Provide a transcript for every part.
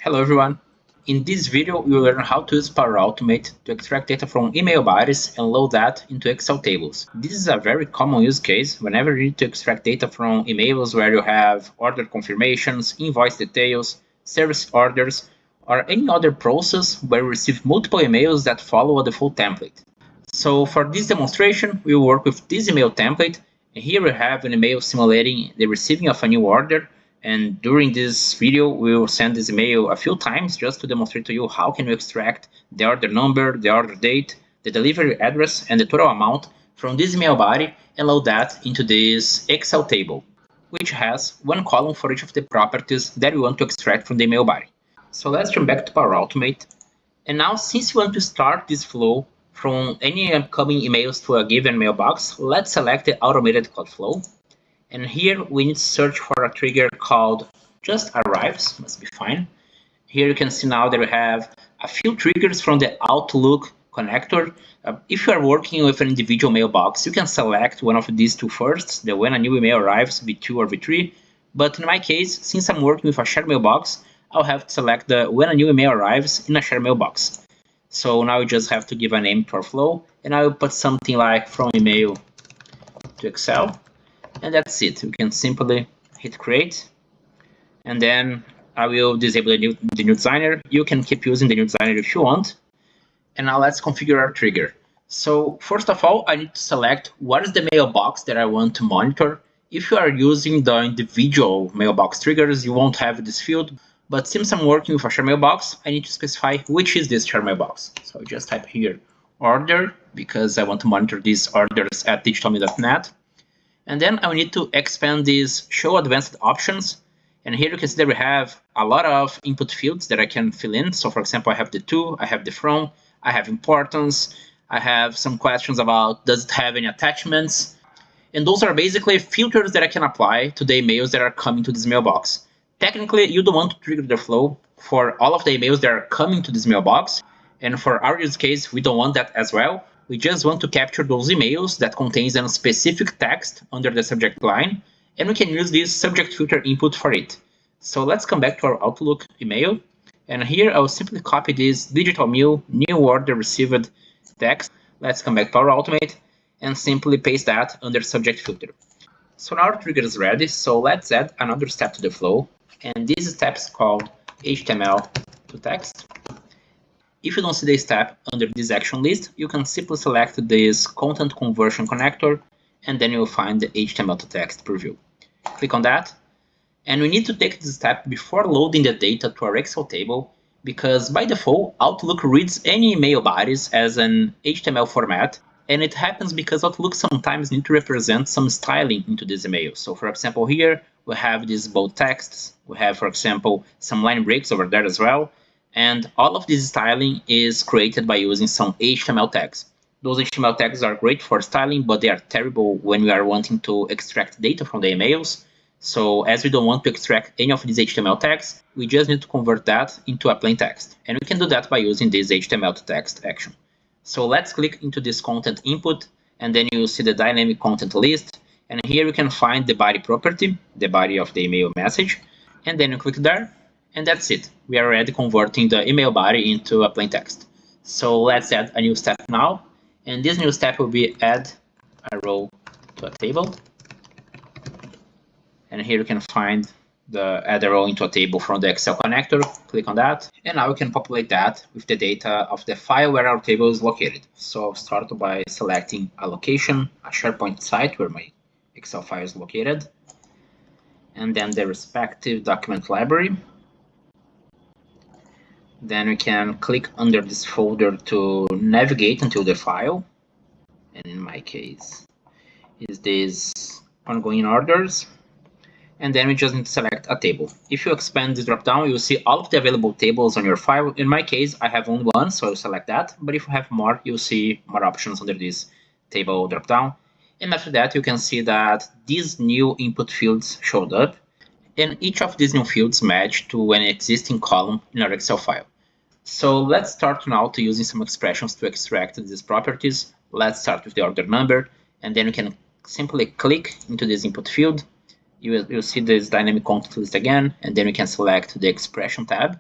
Hello everyone. In this video, we will learn how to use Power Automate to extract data from email bodies and load that into Excel tables. This is a very common use case whenever you need to extract data from emails where you have order confirmations, invoice details, service orders, or any other process where you receive multiple emails that follow a default template. So for this demonstration, we will work with this email template, and here we have an email simulating the receiving of a new order. And during this video, we will send this email a few times just to demonstrate to you how can you extract the order number, the order date, the delivery address, and the total amount from this email body and load that into this Excel table, which has one column for each of the properties that we want to extract from the email body. So let's turn back to Power Automate. And now, since we want to start this flow from any upcoming emails to a given mailbox, let's select the automated cloud flow. And here we need to search for a trigger called just arrives, must be fine. Here you can see now that we have a few triggers from the Outlook connector. If you are working with an individual mailbox, you can select one of these two first, the when a new email arrives, V2 or V3. But in my case, since I'm working with a shared mailbox, I'll have to select the when a new email arrives in a shared mailbox. So now you just have to give a name to our flow, and I will put something like from email to Excel. And that's it. We can simply hit create, and then I will disable the new designer. You can keep using the new designer if you want. And now let's configure our trigger. So first of all, I need to select what is the mailbox that I want to monitor. If you are using the individual mailbox triggers, you won't have this field. But since I'm working with a share mailbox, I need to specify which is this share mailbox. So I just type here order, because I want to monitor these orders at digitalme.net. And then I will need to expand these show advanced options. And here you can see that we have a lot of input fields that I can fill in. So for example, I have the to, I have the from, I have importance, I have some questions about does it have any attachments. And those are basically filters that I can apply to the emails that are coming to this mailbox. Technically, you don't want to trigger the flow for all of the emails that are coming to this mailbox. And for our use case, we don't want that as well. We just want to capture those emails that contains a specific text under the subject line, and we can use this subject filter input for it. So let's come back to our Outlook email, and here I'll simply copy this digital mail new order received text. Let's come back to our Automate and simply paste that under subject filter. So now our trigger is ready, so let's add another step to the flow, and this step is called HTML to text. If you don't see the step under this action list, you can simply select this content conversion connector, and then you'll find the HTML to text preview. Click on that, and we need to take this step before loading the data to our Excel table, because by default, Outlook reads any email bodies as an HTML format, and it happens because Outlook sometimes needs to represent some styling into this email. So for example, here we have these bold texts, we have, for example, some line breaks over there as well. And all of this styling is created by using some HTML tags. Those HTML tags are great for styling, but they are terrible when we are wanting to extract data from the emails. So as we don't want to extract any of these HTML tags, we just need to convert that into a plain text. And we can do that by using this HTML to text action. So let's click into this content input, and then you'll see the dynamic content list. And here you can find the body property, the body of the email message. And then you click there. And that's it. We are already converting the email body into a plain text. So let's add a new step now. And this new step will be add a row to a table. And here you can find the add a row into a table from the Excel connector. Click on that. And now we can populate that with the data of the file where our table is located. So I'll start by selecting a location, a SharePoint site where my Excel file is located. And then the respective document library. Then we can click under this folder to navigate until the file. And in my case, is this ongoing orders. And then we just need to select a table. If you expand this dropdown, you'll see all of the available tables on your file. In my case, I have only one, so I'll select that. But if you have more, you'll see more options under this table dropdown. And after that, you can see that these new input fields showed up. And each of these new fields match to an existing column in our Excel file. So let's start now to using some expressions to extract these properties. Let's start with the order number, and then you can simply click into this input field. You'll see this dynamic content list again, and then we can select the expression tab.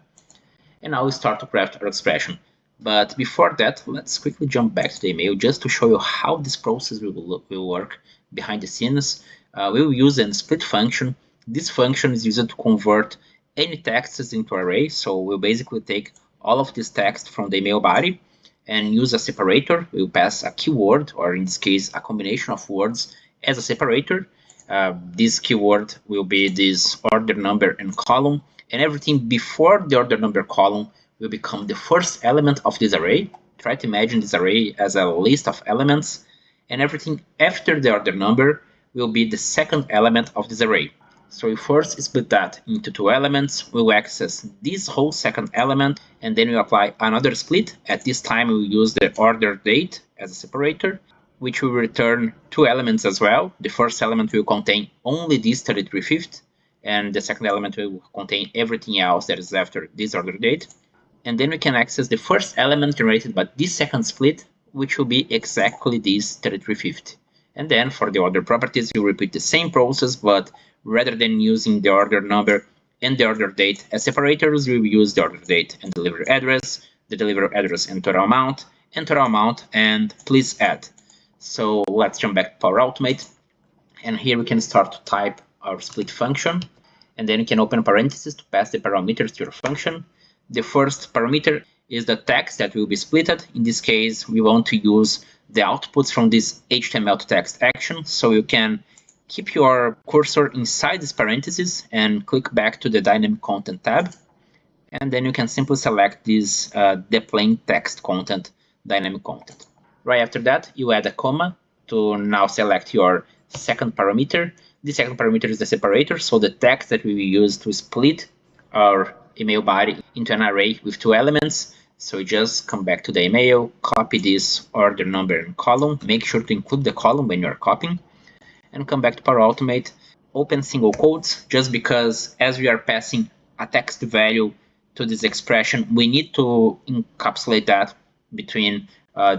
And now we start to craft our expression. But before that, let's quickly jump back to the email just to show you how this process will work behind the scenes. We will use a split function. This function is used to convert any texts into array. So we'll basically take all of this text from the email body and use a separator. We'll pass a keyword, or in this case, a combination of words as a separator. This keyword will be this order number and column, and everything before the order number column will become the first element of this array. Try to imagine this array as a list of elements, and everything after the order number will be the second element of this array. So we first split that into two elements. We'll access this whole second element, and then we apply another split. At this time, we'll use the order date as a separator, which will return two elements as well. The first element will contain only this 33/5, and the second element will contain everything else that is after this order date. And then we can access the first element generated by this second split, which will be exactly this 33/5. And then for the order properties, we repeat the same process, but rather than using the order number and the order date as separators, we will use the order date and delivery address, the delivery address and total amount, and please add. So let's jump back to Power Automate, and here we can start to type our split function, and then you can open parentheses to pass the parameters to your function. The first parameter is the text that will be splitted. In this case, we want to use the outputs from this HTML to text action, so you can keep your cursor inside these parentheses and click back to the dynamic content tab, and then you can simply select this the plain text content dynamic content. Right after that, you add a comma to now select your second parameter. The second parameter is the separator, so the text that we will use to split our email body into an array with two elements. So you just come back to the email, copy this order number and column, make sure to include the column when you're copying, and come back to Power Automate, open single quotes, just because as we are passing a text value to this expression, we need to encapsulate that between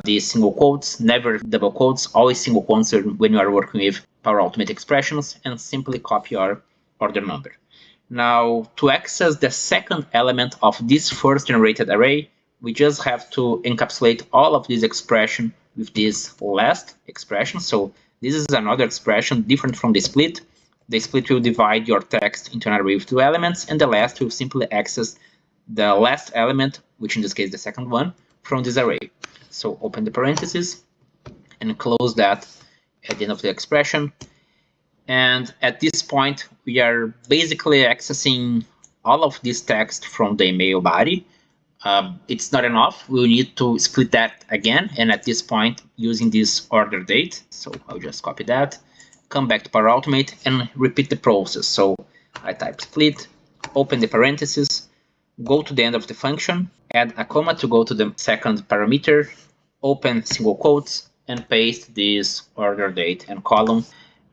these single quotes, never double quotes, always single quotes when you are working with Power Automate expressions, and simply copy your order number. Now, to access the second element of this first generated array, we just have to encapsulate all of this expression with this last expression. So this is another expression different from the split. The split will divide your text into an array with two elements, and the last will simply access the last element, which in this case the second one, from this array. So open the parentheses and close that at the end of the expression. And at this point, we are basically accessing all of this text from the email body. It's not enough. We'll need to split that again. And at this point, using this order date, so I'll just copy that, come back to Power Automate and repeat the process. So I type split, open the parentheses, go to the end of the function, add a comma to go to the second parameter, open single quotes, and paste this order date and column.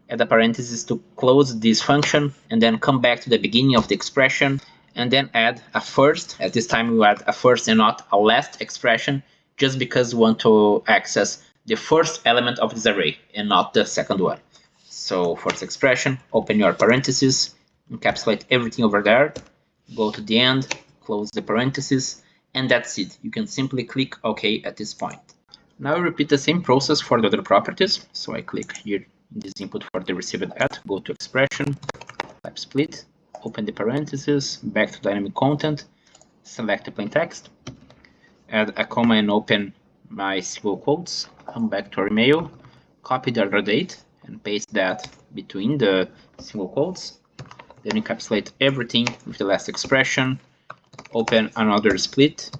Add a parenthesis to close this function, and then come back to the beginning of the expression, and then add a first. At this time, we add a first and not a last expression, just because we want to access the first element of this array and not the second one. So first expression, open your parentheses, encapsulate everything over there, go to the end, close the parentheses, and that's it. You can simply click OK at this point. Now I repeat the same process for the other properties. So I click here in this input for the received at, go to expression, type split, open the parentheses, back to dynamic content, select the plain text, add a comma and open my single quotes, come back to our email, copy the order date and paste that between the single quotes, then encapsulate everything with the last expression, open another split,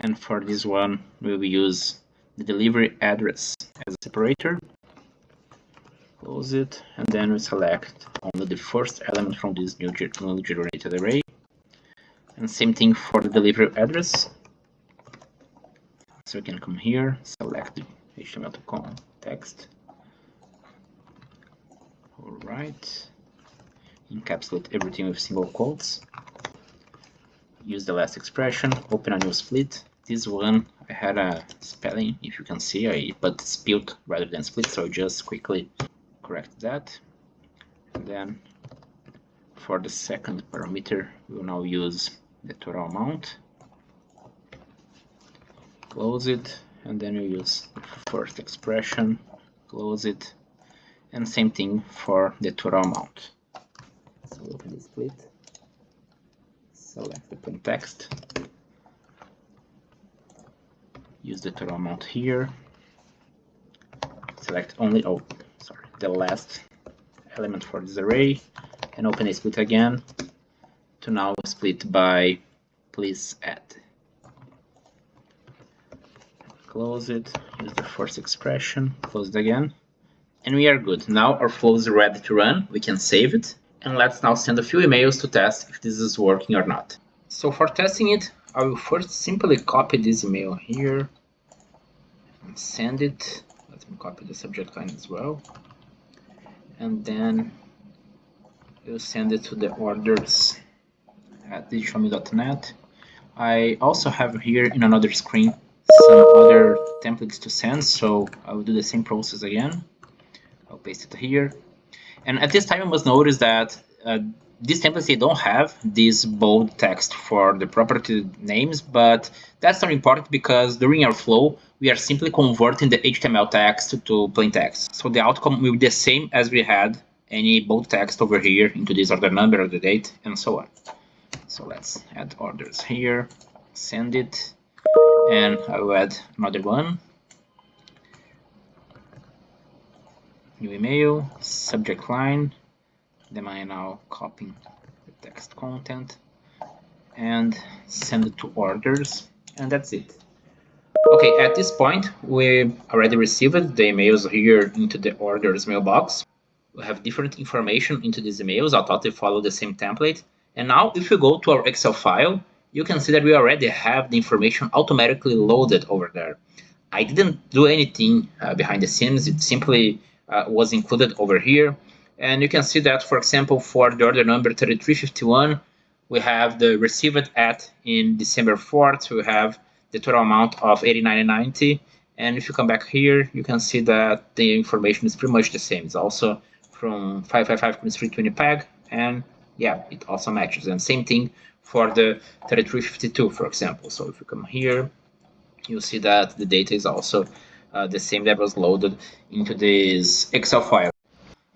and for this one we will use the delivery address as a separator, close it, and then we select only the first element from this newly generated array, and same thing for the delivery address. So we can come here, select the HTML text, alright, encapsulate everything with single quotes, use the last expression, open a new split. This one I had a spelling, if you can see, I put split rather than split, so just quickly correct that. And then for the second parameter, we will now use the total amount, close it, and then you use the first expression, close it, and same thing for the total amount. So open the split, select the plain text, use the total amount here, select only, the last element for this array, and open a split again to now split by please add. Close it, use the first expression, close it again, and we are good. Now our flow is ready to run, we can save it, and let's now send a few emails to test if this is working or not. So for testing it, I will first simply copy this email here and send it. Let me copy the subject line as well, and then we'll send it to the orders at digitalme.net. I also have here in another screen some other templates to send, so I will do the same process again. I'll paste it here, and at this time you must notice that these templates, they don't have this bold text for the property names, but that's not important because during our flow we are simply converting the HTML text to plain text, so the outcome will be the same as we had any bold text over here into this order number or the date and so on. So let's add orders here, send it, and I will add another one. New email, subject line, then I am now copying the text content and send it to orders, and that's it. Okay, at this point we already received the emails here into the orders mailbox. We have different information into these emails. I thought they follow the same template. And now if you go to our Excel file, you can see that we already have the information automatically loaded over there. I didn't do anything behind the scenes. It simply was included over here. And you can see that, for example, for the order number 3351, we have the received at in December 4th. We have the total amount of $89.90. And if you come back here, you can see that the information is pretty much the same. It's also from 555.320 peg, and yeah, it also matches. And same thing for the 3352, for example. So if you come here, you'll see that the data is also the same that was loaded into this Excel file.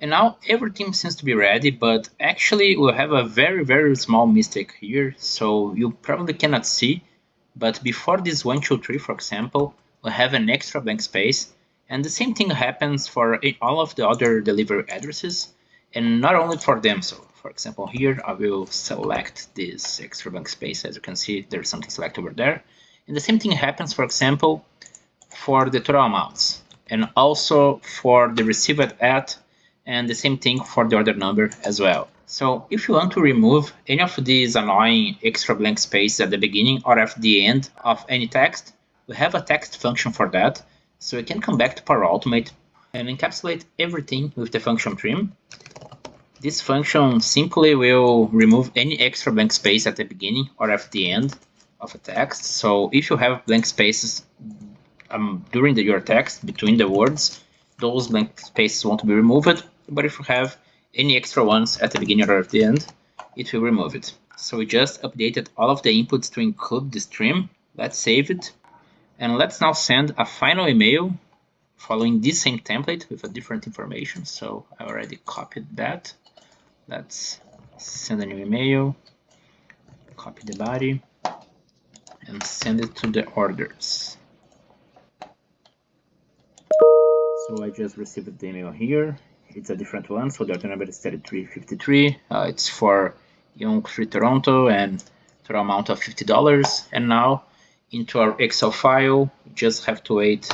And now everything seems to be ready, but actually we'll have a very, very small mistake here. So you probably cannot see, but before this 1, 2, 3, for example, we'll have an extra blank space. And the same thing happens for all of the other delivery addresses, and not only for them. So for example, here I will select this extra blank space. As you can see, there's something selected over there. And the same thing happens, for example, for the total amounts, and also for the received at, and the same thing for the order number as well. So if you want to remove any of these annoying extra blank spaces at the beginning or at the end of any text, we have a text function for that. So we can come back to Power Automate and encapsulate everything with the function trim. This function simply will remove any extra blank space at the beginning or at the end of a text. So if you have blank spaces during your text between the words, those blank spaces won't be removed. But if you have any extra ones at the beginning or at the end, it will remove it. So we just updated all of the inputs to include this trim. Let's save it. And let's now send a final email following this same template with a different information. So I already copied that. Let's send a new email, copy the body, and send it to the orders. So I just received the email here. It's a different one, so the order number is 3353. It's for Young Free Toronto and total amount of $50. And now into our Excel file, you just have to wait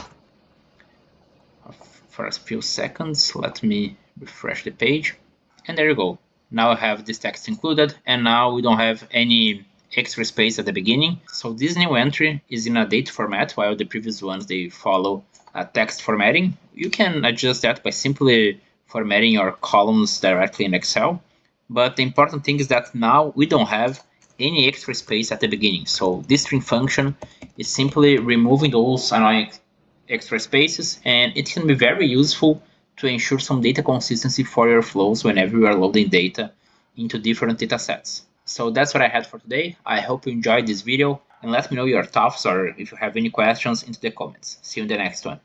for a few seconds. Let me refresh the page, and there you go. Now I have this text included, and now we don't have any extra space at the beginning. So this new entry is in a date format, while the previous ones, they follow a text formatting. You can adjust that by simply formatting your columns directly in Excel. But the important thing is that now we don't have any extra space at the beginning. So this string function is simply removing those annoying extra spaces, and it can be very useful to ensure some data consistency for your flows whenever you are loading data into different data sets. So that's what I had for today. I hope you enjoyed this video, and let me know your thoughts or if you have any questions into the comments. See you in the next one.